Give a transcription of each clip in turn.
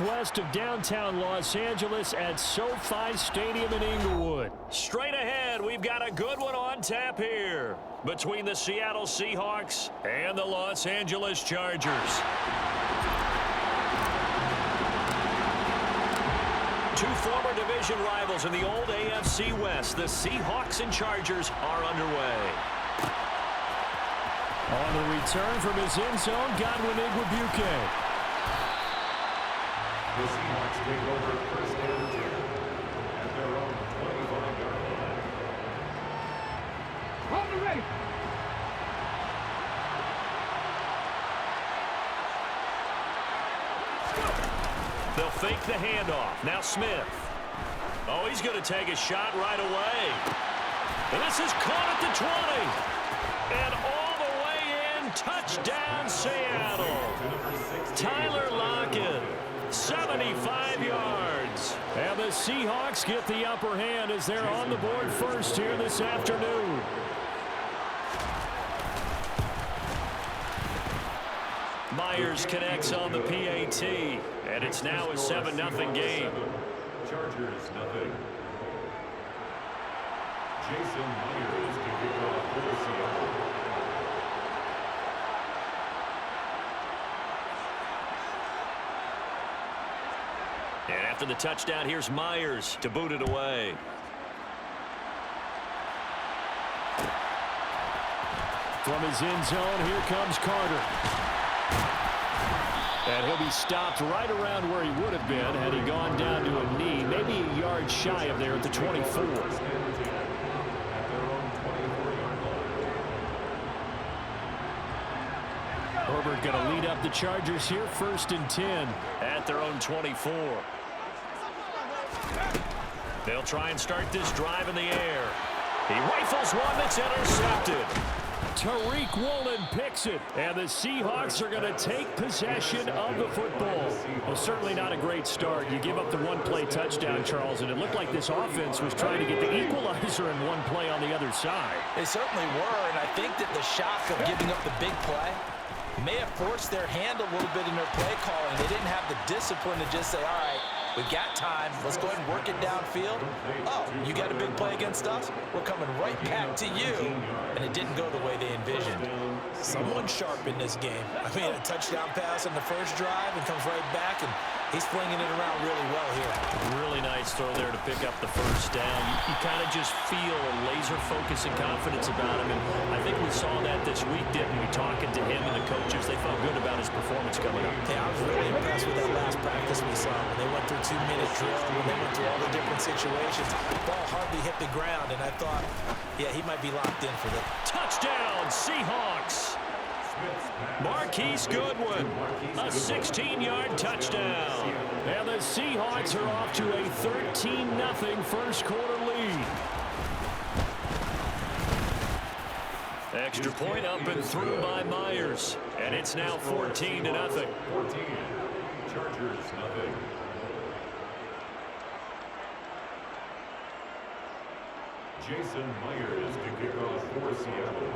West of downtown Los Angeles at SoFi Stadium in Inglewood. Straight ahead, we've got a good one on tap here between the Seattle Seahawks and the Los Angeles Chargers. Two former division rivals in the old AFC West, the Seahawks and Chargers, are underway. On the return from his end zone, Godwin Igwebuike. The Seahawks take over first and 10 at their own 25-yard line. On the ready. They'll fake the handoff. Now Smith. Oh, he's going to take a shot right away. And this is caught at the 20. And all the way in, touchdown Seattle. Tyler Lockett. 75 yards. And the Seahawks get the upper hand as they're on the board first here this afternoon. Myers connects on the PAT, and it's now a 7-0 game. Chargers nothing. Jason Myers to kick off for Seattle. And after the touchdown, here's Myers to boot it away. From his end zone, here comes Carter. And he'll be stopped right around where he would have been had he gone down to a knee, maybe a yard shy of there at the 24. Herbert going to lead up the Chargers here, 1st and 10 at their own 24. They'll try and start this drive in the air. He rifles one that's intercepted. Tariq Woolen picks it, and the Seahawks are going to take possession of the football. Well, certainly not a great start. You give up the one-play touchdown, Charles, and it looked like this offense was trying to get the equalizer in one play on the other side. They certainly were, and I think that the shock of giving up the big play may have forced their hand a little bit in their play calling. They didn't have the discipline to just say, all right, we've got time. Let's go ahead and work it downfield. Oh, you got a big play against us? We're coming right back to you. And it didn't go the way they envisioned. Someone sharp in this game. I mean, a touchdown pass on the first drive and comes right back, and he's flinging it around really well here. Really nice throw there to pick up the first down. You kind of just feel a laser focus and confidence about him, and I think we saw that this week, didn't we? Talking to him and the coaches, they felt good about his performance coming up. Yeah, I was really impressed with that last practice we saw. When they went through 2-minute drill, when they went through all the different situations, the ball hardly hit the ground, and I thought, yeah, he might be locked in for the touchdown, Seahawks. Marquise Goodwin, a 16-yard touchdown. And the Seahawks are off to a 13-0 first quarter lead. Extra point up and through by Myers. And it's now 14-0. 14. Chargers nothing. Jason Myers to kick off for Seattle.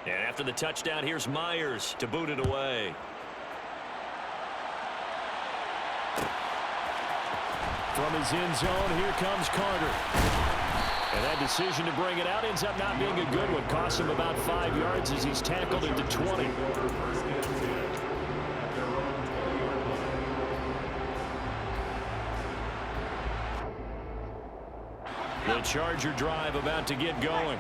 And after the touchdown, here's Myers to boot it away. From his end zone, here comes Carter. And that decision to bring it out ends up not being a good one. Costs him about 5 yards as he's tackled into 20. The Charger drive about to get going.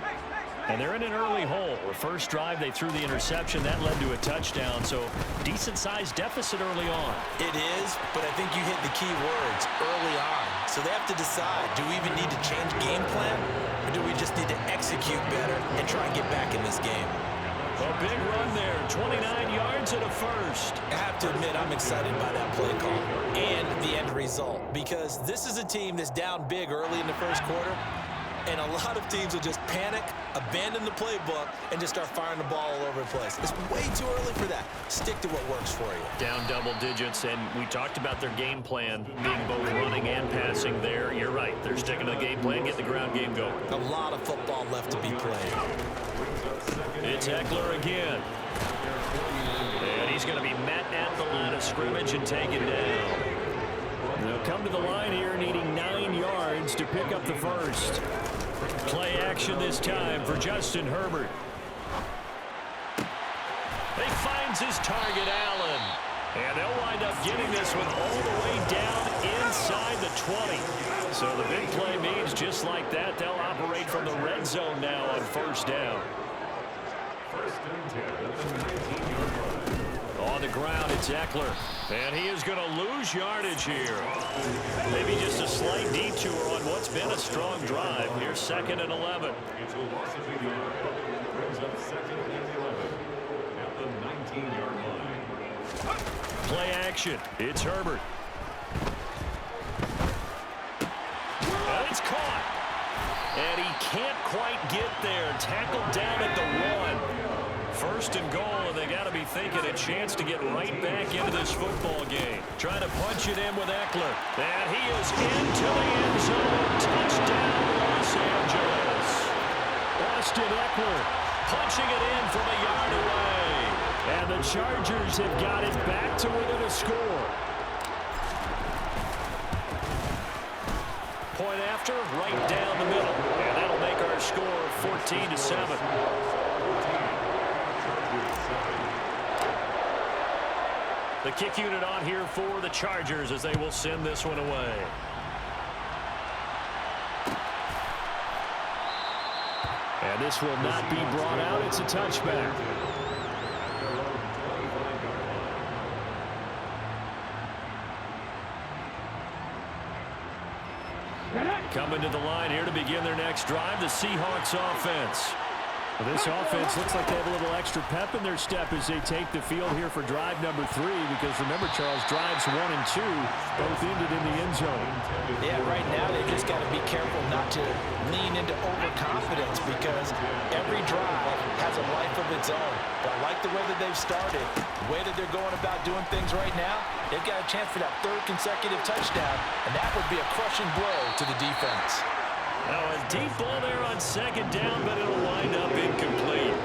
And they're in an early hole. The first drive, they threw the interception. That led to a touchdown, so decent-sized deficit early on. It is, but I think you hit the key words, early on. So they have to decide, do we even need to change game plan, or do we just need to execute better and try and get back in this game? A big run there, 29 yards and a first. I have to admit, I'm excited by that play call and the end result, because this is a team that's down big early in the first quarter, and a lot of teams will just panic, abandon the playbook, and just start firing the ball all over the place. It's way too early for that. Stick to what works for you. Down double digits, and we talked about their game plan being both running and passing there. You're right. They're sticking to the game plan, get the ground game going. A lot of football left to be played. It's Eckler again. And he's going to be met at the line of scrimmage and taken down. They'll come to the line here needing 9 yards to pick up the first. Play action this time for Justin Herbert. He finds his target, Allen. And they'll wind up getting this one all the way down inside the 20. So the big play means just like that, they'll operate from the red zone now on first down. First and 10 at the 19-yard line. On the ground, it's Eckler. And he is going to lose yardage here. Maybe just a slight detour on what's been a strong drive. Here's 2nd and 11. It's a loss of a yard. Brings up 2nd and 11 at the 19-yard line. Play action. It's Herbert. And it's caught. And he can't quite get there. Tackled down at the 1. First and goal, and they got to be thinking a chance to get right back into this football game. Trying to punch it in with Eckler. And he is into the end zone. Touchdown, Los Angeles. Austin Eckler punching it in from a yard away. And the Chargers have got it back to within a score. Point after, right down the middle. And that'll make our score 14-7. The kick unit on here for the Chargers as they will send this one away. And this will not be brought out. It's a touchback. Coming to the line here to begin their next drive, the Seahawks offense. Well, this offense looks like they have a little extra pep in their step as they take the field here for drive number 3, because remember, Charles, drives 1 and 2 both ended in the end zone. Yeah, right now they just got to be careful not to lean into overconfidence, because every drive has a life of its own. But I like the way that they've started, the way that they're going about doing things right now. They've got a chance for that 3rd consecutive touchdown, and that would be a crushing blow to the defense. Now a deep ball there on 2nd down, but it'll wind up incomplete.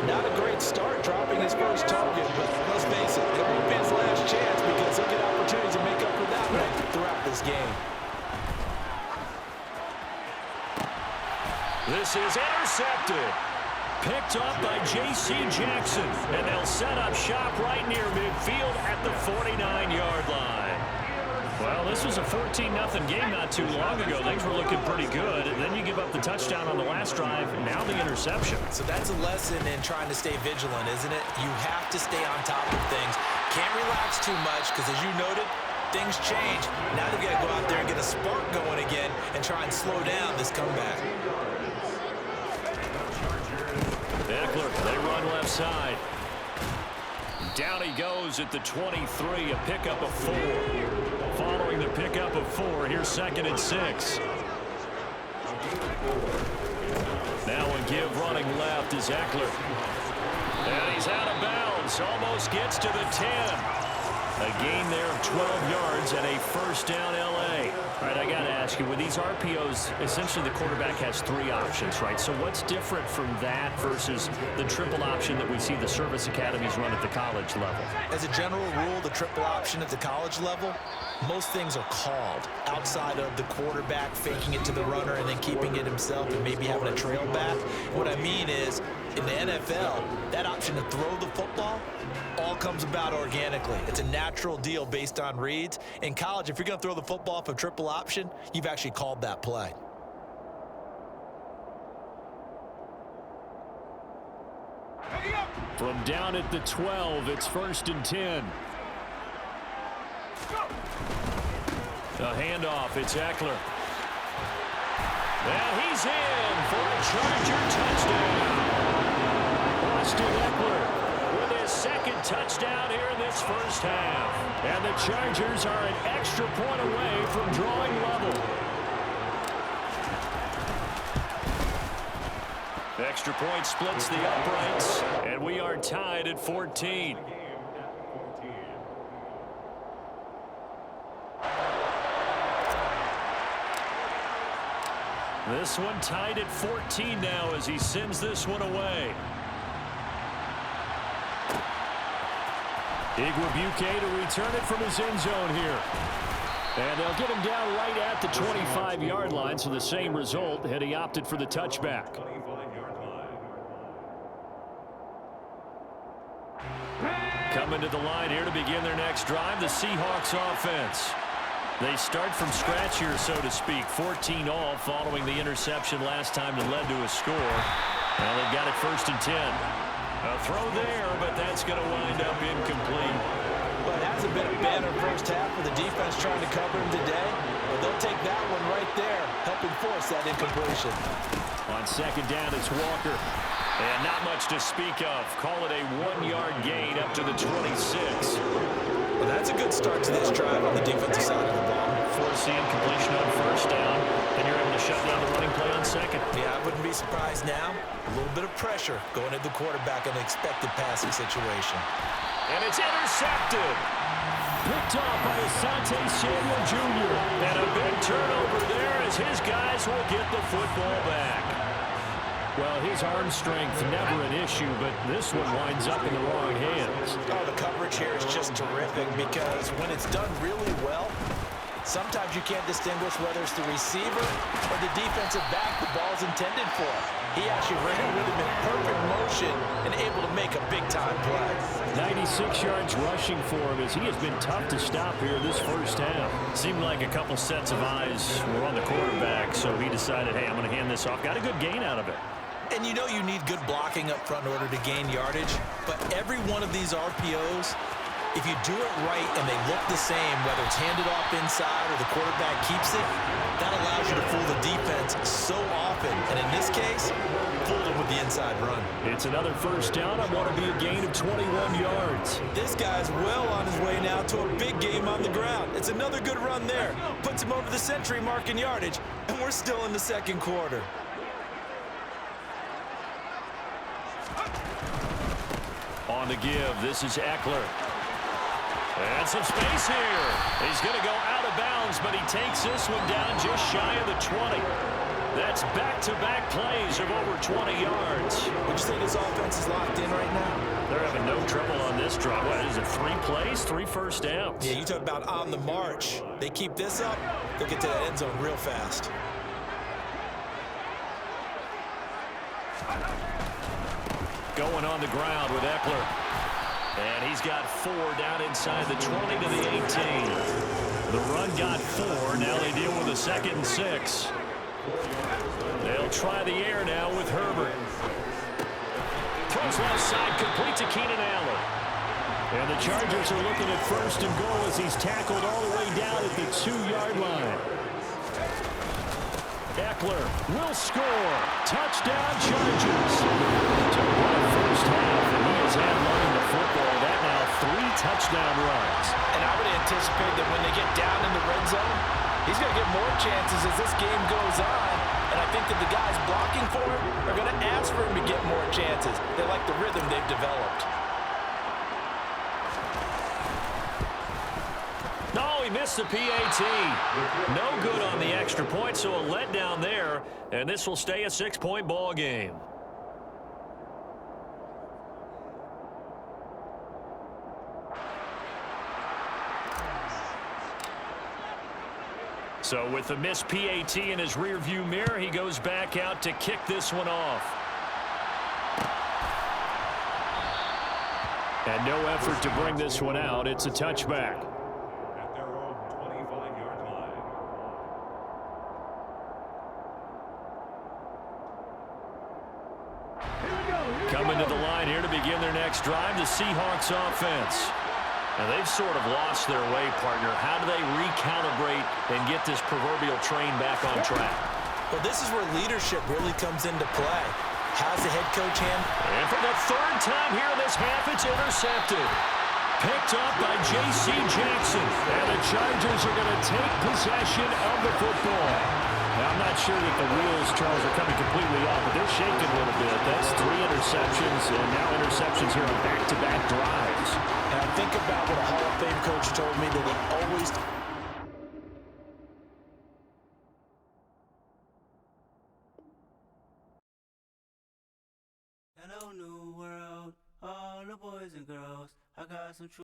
Not a great start dropping his first target, but let's face it, it won't be his last chance, because he'll get opportunities to make up for that one throughout this game. This is intercepted. Picked up by J.C. Jackson, and they'll set up shop right near midfield at the 49-yard line. Well, this was a 14-0 game not too long ago. Things were looking pretty good. And then you give up the touchdown on the last drive, now the interception. So that's a lesson in trying to stay vigilant, isn't it? You have to stay on top of things. Can't relax too much, because as you noted, things change. Now they've got to go out there and get a spark going again and try and slow down this comeback. Eckler, they run left side. Down he goes at the 23, a pickup of 4. Following the pickup of 4, here's 2nd and 6. Now a give running left is Eckler. And he's out of bounds, almost gets to the 10. A gain there of 12 yards and a first down L.A. All right, I got to ask you, with these RPOs, essentially the quarterback has 3 options, right? So what's different from that versus the triple option that we see the service academies run at the college level? As a general rule, the triple option at the college level, most things are called outside of the quarterback faking it to the runner and then keeping it himself and maybe having a trail back. What I mean is, in the NFL, that option to throw the football all comes about organically. It's a natural deal based on reads. In college, if you're going to throw the football off a triple option, you've actually called that play. From down at the 12, it's 1st and 10. A handoff, it's Eckler. And he's in for a Charger touchdown. Austin Eckler with his 2nd touchdown here in this first half. And the Chargers are an extra point away from drawing level. Extra point splits the uprights, and we are tied at 14. This one tied at 14 now as he sends this one away. Igwebuike to return it from his end zone here. And they'll get him down right at the 25-yard line, so the same result had he opted for the touchback. Coming to the line here to begin their next drive, the Seahawks offense. They start from scratch here, so to speak. 14 all following the interception last time that led to a score. Well, they've got it 1st and 10. A throw there, but that's going to wind up incomplete. Well, it hasn't been a banner first half for the defense trying to cover him today, but they'll take that one right there, helping force that incompletion. On 2nd down, it's Walker. And not much to speak of. Call it a 1-yard gain up to the 26. Well, that's a good start to this drive on the defensive side of the ball. Forcing completion on 1st down, and you're able to shut down the running play on 2nd. Yeah, I wouldn't be surprised now. A little bit of pressure going at the quarterback in an expected passing situation. And it's intercepted. Picked off by Asante Samuel Jr. And a big turnover there as his guys will get the football back. Well, his arm strength never an issue, but this one winds up in the wrong hands. Oh, the coverage here is just terrific because when it's done really well, sometimes you can't distinguish whether it's the receiver or the defensive back the ball's intended for. He actually ran with him in perfect motion and able to make a big-time play. 96 yards rushing for him as he has been tough to stop here this first half. Seemed like a couple sets of eyes were on the quarterback, so he decided, hey, I'm going to hand this off. Got a good gain out of it. And you know you need good blocking up front in order to gain yardage, but every one of these RPOs, if you do it right and they look the same, whether it's handed off inside or the quarterback keeps it, that allows you to fool the defense so often. And in this case, fooled them with the inside run. It's another 1st down. I want to be a gain of 21 yards. This guy's well on his way now to a big game on the ground. It's another good run there. Puts him over the century mark in yardage, and we're still in the 2nd quarter. On the give, this is Eckler. And some space here. He's going to go out of bounds, but he takes this one down just shy of the 20. That's back-to-back plays of over 20 yards. Would you say this offense is locked in right now? They're having no trouble on this drive. What is it, 3 plays, 3 first downs? Yeah, you talk about on the march. They keep this up, they'll get to that end zone real fast. Going on the ground with Eckler. And he's got 4 down inside the 20 to the 18. The run got 4. Now they deal with a 2nd and 6. They'll try the air now with Herbert. Throws left side, complete to Keenan Allen. And the Chargers are looking at 1st and goal as he's tackled all the way down at the 2-yard line. Eckler will score. Touchdown, Chargers. To the first half, and he has had running the football. That now 3 touchdown runs. And I would anticipate that when they get down in the red zone, he's going to get more chances as this game goes on. And I think that the guys blocking for him are going to ask for him to get more chances. They like the rhythm they've developed. No, he missed the PAT. No good on the extra point, so a letdown there. And this will stay a 6-point ball game. So with the missed PAT in his rearview mirror, he goes back out to kick this one off. And no effort to bring this one out. It's a touchback. At their own 25-yard line. Coming to the line here to begin their next drive, the Seahawks offense. And they've sort of lost their way, partner. How do they recalibrate and get this proverbial train back on track? Well, this is where leadership really comes into play. How's the head coach handle? And for the 3rd time here in this half, it's intercepted. Picked up by J.C. Jackson. And the Chargers are going to take possession of the football. Now, I'm not sure that the wheels, Charles, are coming completely off, but they're shaking a little bit. That's 3 interceptions, and now interceptions here on back-to-back drives. And I think about what a Hall of Fame coach told me, that he always... Hello, new world, all the boys and girls. I got some